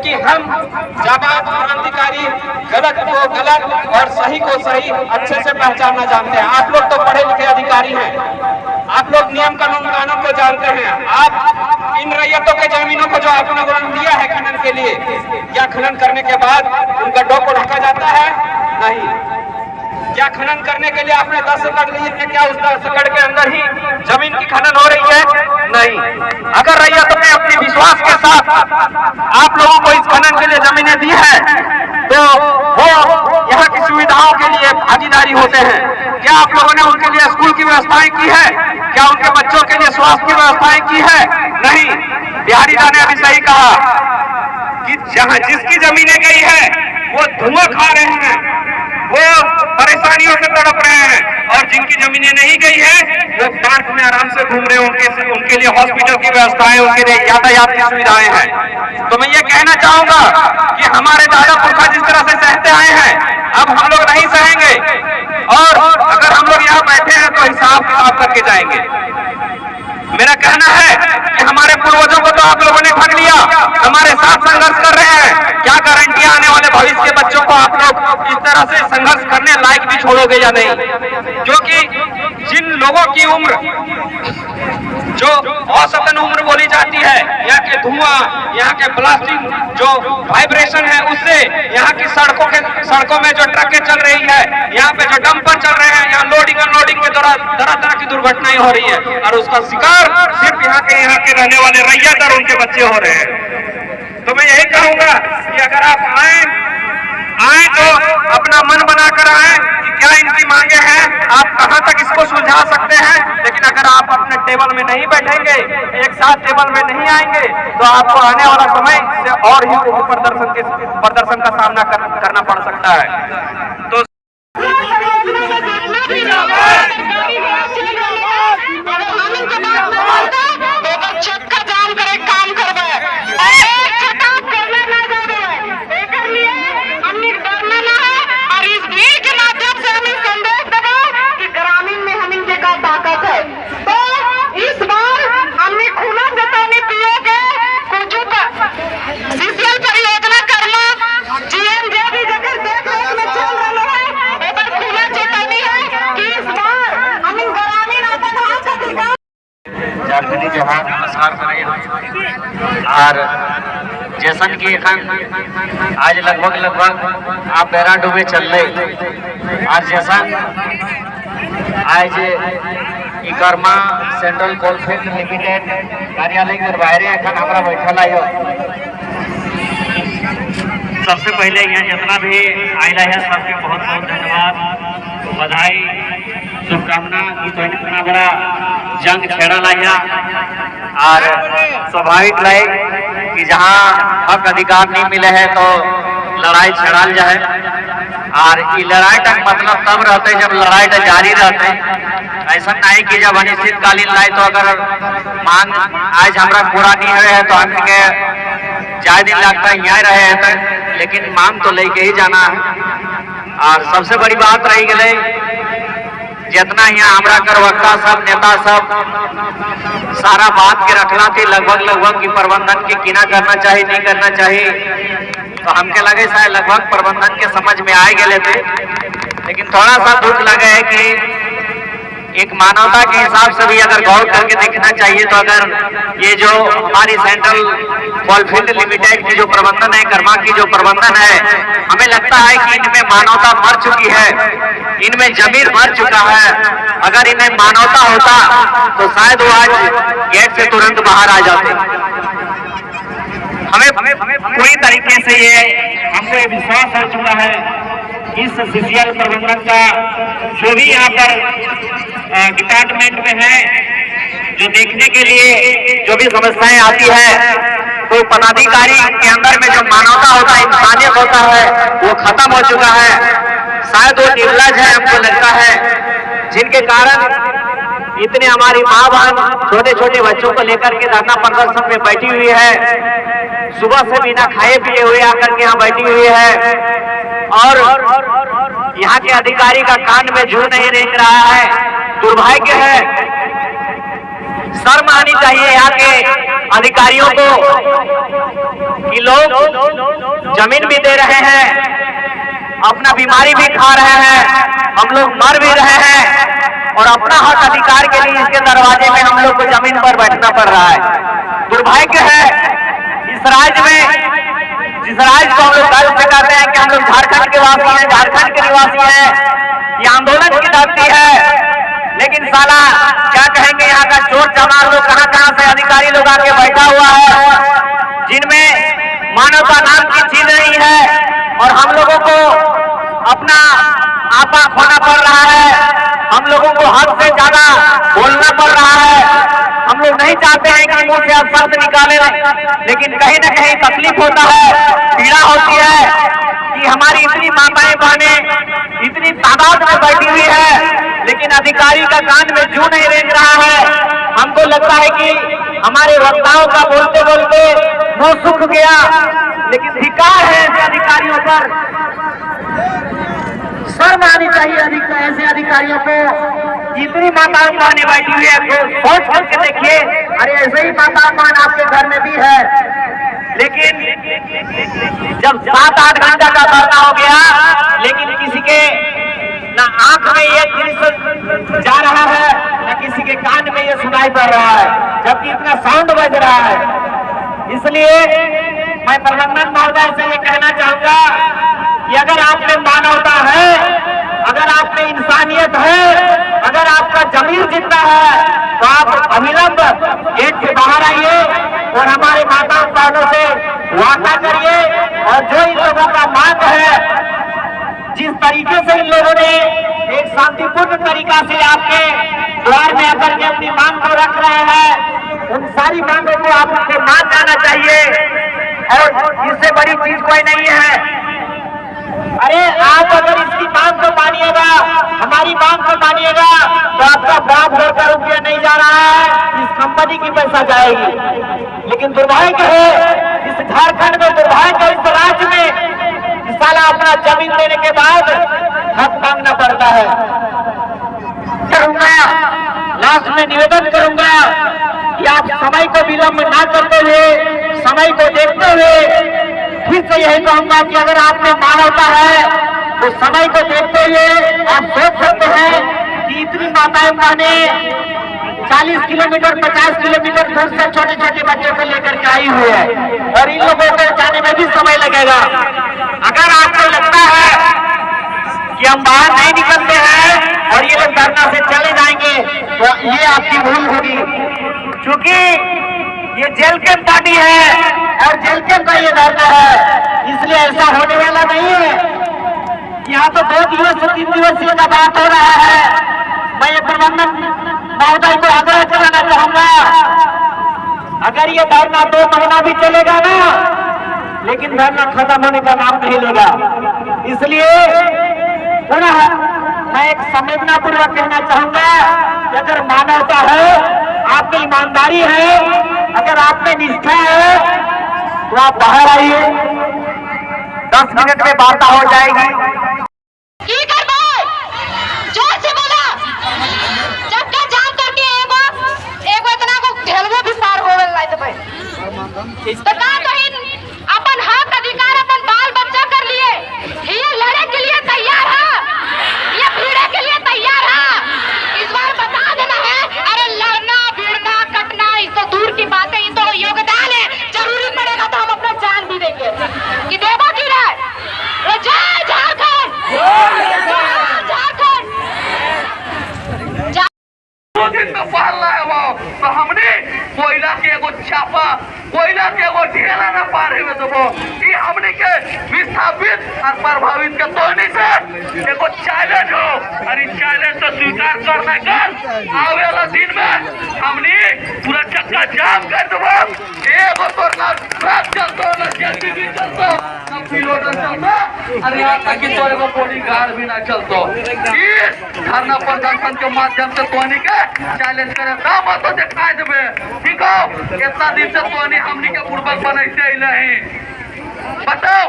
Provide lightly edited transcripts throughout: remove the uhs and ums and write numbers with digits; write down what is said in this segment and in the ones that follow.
क्योंकि हम जाबाज क्रांतिकारी गलत को गलत और सही को सही अच्छे से पहचानना जानते हैं। आप लोग तो पढ़े लिखे अधिकारी हैं, आप लोग नियम कानून को जानते हैं। आप इन रैयतों के जमीनों को जो आप लोगों ने दिया है खनन के लिए, क्या खनन करने के बाद उन गड्ढों को ढका जाता है? नहीं। क्या खनन करने के लिए आपने 10 एकड़ लिए थे, क्या उस 10 एकड़ के अंदर ही जमीन की खनन हो रही है? नहीं। अगर रैयतों ने अपने विश्वास के साथ आप लोगों को इस खनन के लिए जमीनें दी है तो वो यहाँ की सुविधाओं के लिए भागीदारी होते हैं। क्या आप लोगों ने उनके लिए स्कूल की व्यवस्थाएं की है? क्या उनके बच्चों के लिए स्वास्थ्य की व्यवस्थाएं की है? नहीं। बिहारी दा ने अभी सही कहा कि जहां जिसकी जमीनें गई है वो धुआं खा रहे हैं, वो परेशानियों से तड़प रहे हैं, और जिनकी जमीनें नहीं गई है वो पार्क में आराम से घूम रहे हैं। उनके लिए हॉस्पिटल की व्यवस्थाएं, उनके लिए यातायात की सुविधाएं हैं। तो मैं ये कहना चाहूंगा कि हमारे दादा पुरखा जिस तरह से सहते आए हैं, अब हम लोग नहीं सहेंगे, और अगर हम लोग यहाँ बैठे हैं तो हिसाब किताब करके जाएंगे। मेरा कहना है कि हमारे पूर्वजों को तो आप लोगों ने ठग लिया, हमारे साथ संघर्ष कर रहे हैं। क्या गारंटी आने वाले भविष्य के बच्चों को आप लोग इस तरह से संघर्ष करने लायक भी छोड़ोगे या नहीं? क्योंकि जिन लोगों की उम्र जो औसतन उम्र बोली जाती है, यहाँ के धुआं, यहाँ के ब्लास्टिंग जो वाइब्रेशन है, उससे यहाँ की सड़कों में जो ट्रकें चल रही है, यहाँ पे जो डंपर चल रहे हैं, यहाँ लोडिंग अनलोडिंग के दौरान तरह तरह की दुर्घटनाएं हो रही है, और उसका शिकार सिर्फ यहाँ के रहने वाले रैयत और उनके बच्चे हो रहे हैं। तो मैं यही कहूंगा कि अगर आप आए तो अपना मन बनाकर आए कि क्या इनकी मांगे हैं, आप कहां तक इसको सुलझा सकते हैं। लेकिन अगर आप अपने टेबल में नहीं बैठेंगे, एक साथ टेबल में नहीं आएंगे, तो आपको आने वाला समय से और ही प्रदर्शन का सामना करना पड़ सकता है। तो और जैसन की आज लगभग आप बेरा डूबे चल रहे, और जैसन आज इकरमा सेंट्रल कोलफील्ड लिमिटेड कार्यालय के बाहर अखन हमारा बैठल है। सबसे पहले यहाँ जितना भी आयला है सबके बहुत बहुत धन्यवाद, बधाई, शुभकामना की। तो इतना बड़ा जंग छेड़ल है और स्वाभाविक रहे कि जहाँ हक अधिकार नहीं मिले है तो लड़ाई छेड़ल जाए, और ये लड़ाई का मतलब तब रहते जब लड़ाई जारी रहते। ऐसा नहीं कि जब अनिश्चितकालीन लाए तो अगर मांग आज हमारा पूरा नहीं हुए है तो हमके ज्यादा दिन लगता है यहाँ रहे हैं तो, लेकिन मांग तो लेके ही जाना है। और सबसे बड़ी बात रही गई जितना यहाँ हमारा करवक्ता सब नेता सब सारा बात के रखना थी लगभग की प्रबंधन के किना करना चाहिए नहीं करना चाहिए, तो हमके लगे शायद लगभग प्रबंधन के समझ में आए गए थे। लेकिन थोड़ा सा दुख लगे है कि एक मानवता के हिसाब से भी अगर गौर करके देखना चाहिए तो अगर ये जो हमारी सेंट्रल कोलफील्ड लिमिटेड की जो प्रबंधन है, कर्मा की जो प्रबंधन है, हमें लगता है कि इनमें मानवता मर चुकी है, इनमें जमीर मर चुका है। अगर इन्हें मानवता होता तो शायद वो आज गेट से तुरंत बाहर आ जाते। हमें पूरी तरीके से ये हमको ये विश्वास हो चुका है इस सीसीएल प्रबंधन का, जो भी यहाँ पर डिपार्टमेंट में है, जो देखने के लिए जो भी समस्याएं आती है, तो पदाधिकारी के अंदर में जो मानवता होता है, इंसानियत होता है, वो खत्म हो चुका है। शायद वो निर्लज है, हमको लगता है, जिनके कारण इतने हमारी माँ बहन छोटे छोटे बच्चों को लेकर के धरना प्रदर्शन में बैठी हुई है, सुबह से बिना खाए पिए हुए आकर के यहाँ बैठी हुई है, और यहाँ के अधिकारी का कान में जू नहीं रेंग रहा है। दुर्भाग्य है, शर्म आनी चाहिए यहाँ के अधिकारियों को कि लोग जमीन भी दे रहे हैं, अपना बीमारी भी खा रहे हैं, हम लोग मर भी रहे हैं और अपना हक अधिकार के लिए इसके दरवाजे में हम लोग को जमीन पर बैठना पड़ रहा है। दुर्भाग्य है इस राज्य में, जिस राज्य को हम लोग गर्व से कहते हैं कि हम लोग झारखंड के वासी हैं, झारखंड के निवासी हैं, ये आंदोलन की धरती है, लेकिन साला क्या कहेंगे यहाँ का चोर चमार लोग कहां से अधिकारी लोग आके बैठा हुआ है, जिनमें मानवता नाम की चीज नहीं है और हम लोगों को अपना आपा खोना पड़ रहा है, हम लोगों को हद से ज्यादा बोलना पड़ रहा है। हम लोग नहीं चाहते हैं कि मुंह से आप शब्द निकाले, लेकिन कहीं ना कहीं तकलीफ होता है, पीड़ा होती है कि हमारी इतनी माताएं बहनें इतनी तादाद में बैठी हुई है, लेकिन अधिकारी का कान में जू नहीं रेंग रहा है। हमको लगता है कि हमारे वक्ताओं का बोलते बोलते मुंह सूख गया, लेकिन धिक्कार है ऐसे अधिकारियों पर, शर्म आनी चाहिए ऐसे अधिकारियों को। जितनी माताएं बहनें बैठी हुई है तो सोच के देखिए, अरे ऐसे ही माता बहन आपके घर में भी है, लेकिन जब 7-8 घंटा का धरना हो गया, लेकिन किसी के ना आंख में ये दृश्य जा रहा है, ना किसी के कान में ये सुनाई पड़ रहा है, जबकि इतना साउंड बज रहा है। इसलिए मैं प्रबंधन महोदय से ये कहना चाहूंगा कि अगर आप में मानवता है, अगर आप में इंसानियत है, अगर आपका जमीर जिंदा है, तो आप अविलंब गेट से बाहर आइए और हमारे माता बहनों से वादा करिए, और जो इन लोगों का मांग है, जिस तरीके से इन लोगों ने एक शांतिपूर्ण तरीका से आपके द्वार में आकर के अपनी मांग को रख रहे हैं, उन सारी मांगों को आपको मान जाना चाहिए, और इससे बड़ी चीज कोई नहीं है। अरे आप अगर इसकी मांग को मानिएगा, हमारी मांग को मानिएगा, तो आपका बाप घर का रुपया नहीं जा रहा है, इस कंपनी की पैसा जाएगी। लेकिन दुर्भाग्य है इस झारखंड में, दुर्भाग्य इस राज्य में, साला अपना जमीन देने के बाद हक मांगना पड़ता है। करूंगा लास्ट में निवेदन करूंगा कि आप समय को विलंब ना करते हुए, समय को देखते हुए, फिर से यही कहूंगा कि अगर आप में मानवता है तो समय को देखते हुए आप सोच सकते हैं कि इतनी माताएं बहनें 40 किलोमीटर 50 किलोमीटर दूर से छोटे छोटे बच्चों को लेकर के आई हुई है, और इन लोगों को जाने में भी समय लगेगा। अगर आपको लगता है कि हम बाहर नहीं निकलते हैं और ये लोग धरना से चले जाएंगे, तो ये आपकी भूल होगी, क्योंकि ये जेल कैंप पार्टी है और जेल कैंप का ये धरना है, इसलिए ऐसा होने वाला नहीं है। यहाँ तो 2 दिवस से 3 दिवसीय का बात हो रहा है। मैं ये प्रबंधन महोदय को आग्रह कराना चाहूंगा, अगर ये धरना 2 महीना भी चलेगा ना, लेकिन धरना खत्म होने का नाम नहीं लेगा। इसलिए पुनः मैं एक संवेदना पूर्वक कहना चाहूंगा कि अगर मानवता है, आप में ईमानदारी है, अगर आप में निष्ठा है, तो आप बाहर आइए, 10 मिनट में वार्ता हो जाएगी। जोर से बोला, जब का जाम करके एगो इतना को ढेलवो भी पार हो गया तो भाई, तो का कहीं अपन हक अधिकार अपन बाल बच्चा कर लिए, ये लड़े के लिए तैयार है, ये भिड़े के लिए तैयार है। इस बार बता देना है, अरे लड़ना भिड़ना कटना इस तो दूर की बात है, ये तो योगदान है, जरूरी पड़ेगा तो हम अपना जान भी देंगे कि देवा की राय। जय झारखंड, झारखंड। तो हमने कोयला के एगो छापा, कोयला के एगो ढेला न पारे में देबो, ये हमने के विस्थापित और प्रभावित के तोड़ने से एगो चैलेंज हो, और इस चैलेंज से स्वीकार करना कर आवे वाला दिन में हमने पूरा चक्का जाम कर देबो। एगो तोड़ना ट्रक चलतो, न जेसीबी चलतो, न पिलोटर चलतो, और यहाँ तक कि तोरे को बॉडीगार्ड भी ना चलतो। इस धरना प्रदर्शन के माध्यम से तोनी के चैलेंज करे दाम तो दिखाई देवे, ठीक हो? कितना दिन से तोनी हमनी के पूर्वक बनैते अइले हैं, बताओ।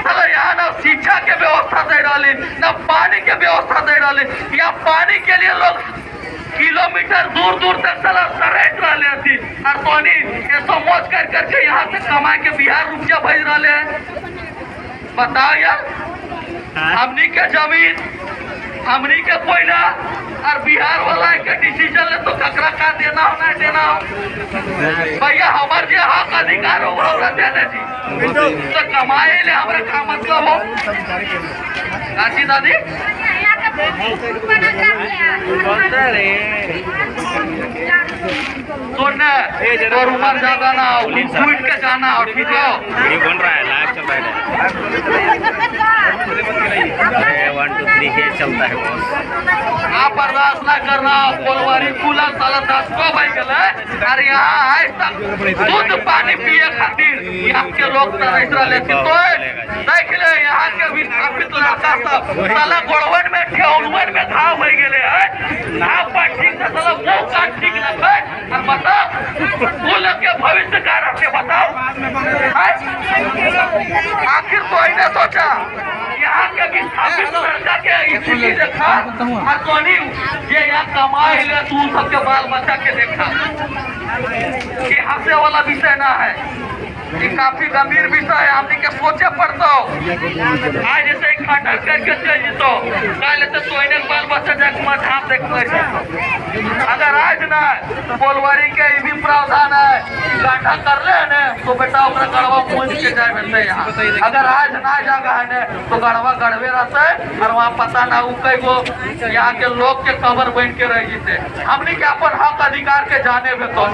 अगर यहाँ न शिक्षा के व्यवस्था दे रही, न पानी के व्यवस्था दे रही, या पानी के लिए लोग किलोमीटर दूर दूर तक साला सरेट रहे थी और तोनी ये समझ कर करके यहाँ से कमा के बिहार रुपया भेज रहे हैं। बताओ यार, हमनी के जमीन, हमनी के कोयला और बिहार वाला के डिसीजन ले तो ककरा का देना हो ना देना हो। भैया हमार जे हक अधिकार हो हमरा देने जी, तो कमाए ले हमरा का मतलब हो। काची दादी सुन, और उमर ज्यादा ना हो, उठ के जाना हो, ठीक है? वीडियो बन रहा है, लाइव चल रहा है, 1 2 3 के चलता है बॉस। आप बर्दाश्त ना करना, कोलवारी कूला साला 10 को भाई गले, अरे यहाँ आज तक दूध पानी पिए खातिर यहाँ के लोग तरस रहे, लेकिन तो देख ले यहाँ के विस्थापित लड़का सब साला गोड़वन में ठेहुनवन में घाव हो गए है, ना पर ठीक से साला मुंह काट ठीक ना है। और बताओ वो लोग के भविष्य का रखे, बताओ आखिर कोई ने सोचा यहाँ के विस्थापित लड़का के स्थिति देखा और कोनी ये यहाँ कमाए ले तू सबके बाल बच्चा के देखा। ये हंसे वाला विषय ना है, ये काफी गंभीर विषय है, हमने के सोचे पड़ता हो। आज जैसे एक खंडन करके चल जीतो, कल से सोने बाल बच्चा जाके मत हाथ देखते। अगर आज ना कोलवारी के भी प्रावधान है गाढ़ा कर ले ने तो बेटा ओकरा गड़वा पूछ के जाए मिलते यहाँ। अगर आज ना जागा है ने तो गड़वा गड़वे रहते और वहाँ पता ना उ कई गो यहाँ के लोग के कबर बन के रह जीते। हमने के अपन हक अधिकार के जाने में तो